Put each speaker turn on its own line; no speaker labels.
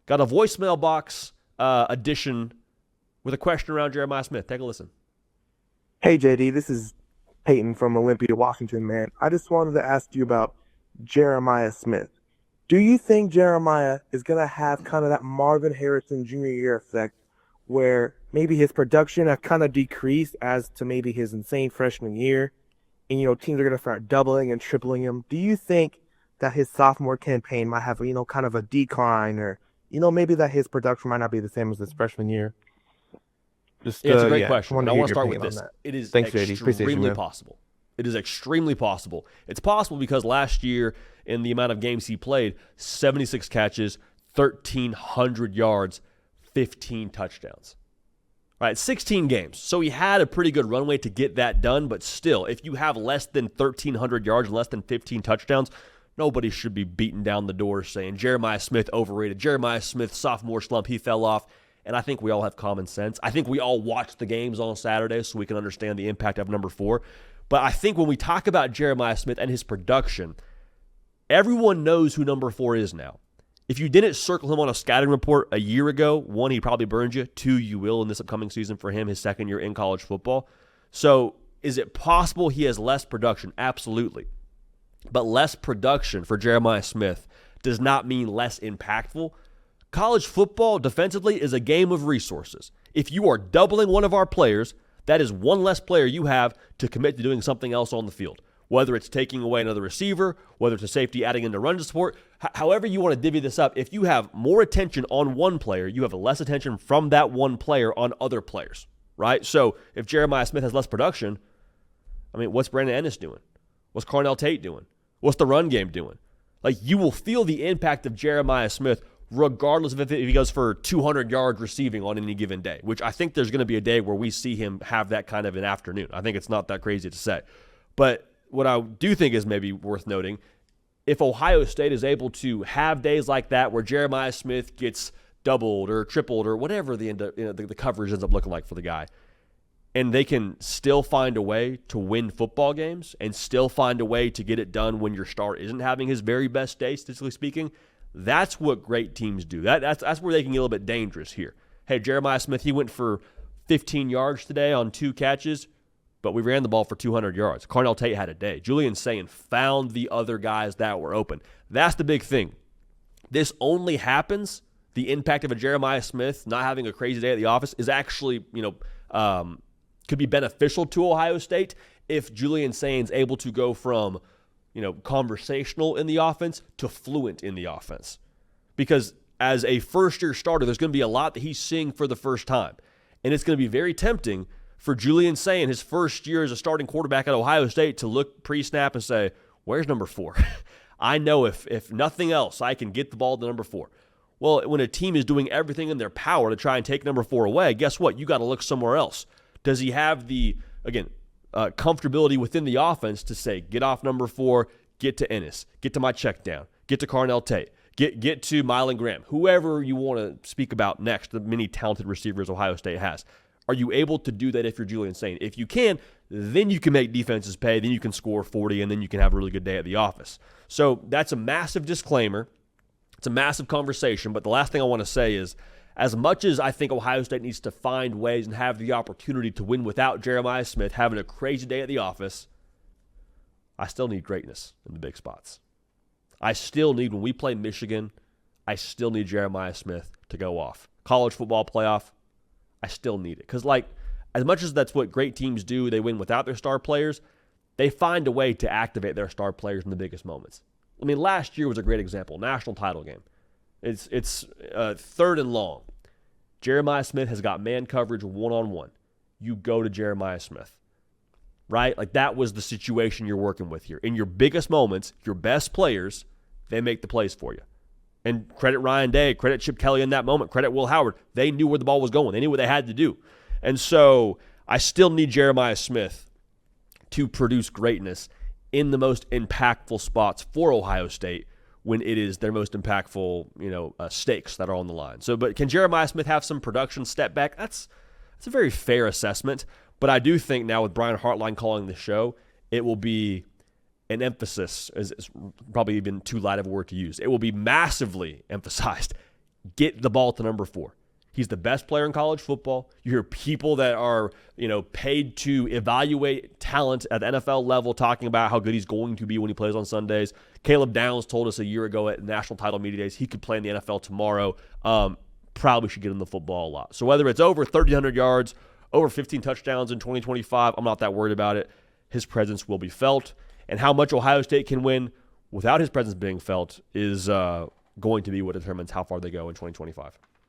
got a voicemail box edition with a question around Jeremiah Smith. Take a listen.
Hey, JD, this is Peyton from Olympia, Washington, man. I just wanted to ask you about Jeremiah Smith. Do you think Jeremiah is going to have kind of that Marvin Harrison Jr. year effect where maybe his production has kind of decreased as to maybe his insane freshman year and, teams are going to start doubling and tripling him? Do you think that his sophomore campaign might have, kind of a decline or, maybe that his production might not be the same as his freshman year?
It's a great question. I want to start with this. It is
Thanks,
extremely possible. It is extremely possible. It's possible because last year, in the amount of games he played, 76 catches, 1,300 yards, 15 touchdowns. All right, 16 games. So he had a pretty good runway to get that done, but still, if you have less than 1,300 yards, less than 15 touchdowns, nobody should be beating down the door saying Jeremiah Smith overrated. Jeremiah Smith, sophomore slump, he fell off. And I think we all have common sense. I think we all watch the games on Saturday so we can understand the impact of number 4. But I think when we talk about Jeremiah Smith and his production, everyone knows who number 4 is now. If you didn't circle him on a scouting report a year ago, 1, he probably burned you. 2, you will in this upcoming season for him, his second year in college football. So is it possible he has less production? Absolutely. But less production for Jeremiah Smith does not mean less impactful. College football defensively is a game of resources. If you are doubling one of our players, that is one less player you have to commit to doing something else on the field. Whether it's taking away another receiver, whether it's a safety adding into run support, however you want to divvy this up, if you have more attention on one player, you have less attention from that one player on other players, right? So if Jeremiah Smith has less production, what's Brandon Ennis doing? What's Carnell Tate doing? What's the run game doing? You will feel the impact of Jeremiah Smith regardless of if he goes for 200 yards receiving on any given day, which I think there's going to be a day where we see him have that kind of an afternoon. I think it's not that crazy to say. But what I do think is maybe worth noting, if Ohio State is able to have days like that where Jeremiah Smith gets doubled or tripled or whatever the coverage ends up looking like for the guy, and they can still find a way to win football games and still find a way to get it done when your star isn't having his very best day, statistically speaking, that's what great teams do. That's where they can get a little bit dangerous here. Hey, Jeremiah Smith, he went for 15 yards today on 2 catches, but we ran the ball for 200 yards. Carnell Tate had a day. Julian Sayin found the other guys that were open. That's the big thing. This only happens, the impact of a Jeremiah Smith not having a crazy day at the office is actually, could be beneficial to Ohio State if Julian Sayin's able to go from conversational in the offense to fluent in the offense. Because as a first-year starter, there's going to be a lot that he's seeing for the first time. And it's going to be very tempting for Julian Sayin, his first year as a starting quarterback at Ohio State, to look pre-snap and say, where's number 4? I know if nothing else, I can get the ball to number 4. Well, when a team is doing everything in their power to try and take number 4 away, guess what? You got to look somewhere else. Does he have the, comfortability within the offense to say, get off number 4, get to Ennis, get to my check down, get to Carnell Tate, get to Mylan Graham, whoever you want to speak about next, the many talented receivers Ohio State has. Are you able to do that if you're Julian Sayin? If you can, then you can make defenses pay, then you can score 40, and then you can have a really good day at the office. So that's a massive disclaimer. It's a massive conversation, but the last thing I want to say is, as much as I think Ohio State needs to find ways and have the opportunity to win without Jeremiah Smith having a crazy day at the office, I still need greatness in the big spots. I still need, when we play Michigan, I still need Jeremiah Smith to go off. College football playoff, I still need it. Because, as much as that's what great teams do, they win without their star players, they find a way to activate their star players in the biggest moments. Last year was a great example. National title game. It's 3rd and long. Jeremiah Smith has got man coverage one-on-one. You go to Jeremiah Smith, right? That was the situation you're working with here. In your biggest moments, your best players, they make the plays for you. And credit Ryan Day, credit Chip Kelly in that moment, credit Will Howard. They knew where the ball was going. They knew what they had to do. And so I still need Jeremiah Smith to produce greatness in the most impactful spots for Ohio State when it is their most impactful, stakes that are on the line. So, but can Jeremiah Smith have some production step back? That's a very fair assessment. But I do think now with Brian Hartline calling the show, it will be an emphasis, is probably even too light of a word to use. It will be massively emphasized. get the ball to number 4. He's the best player in college football. You hear people that are, paid to evaluate talent at the NFL level talking about how good he's going to be when he plays on Sundays. Caleb Downs told us a year ago at National Title Media Days he could play in the NFL tomorrow. Probably should get him the football a lot. So whether it's over 1,300 yards, over 15 touchdowns in 2025, I'm not that worried about it. His presence will be felt. And how much Ohio State can win without his presence being felt is going to be what determines how far they go in 2025.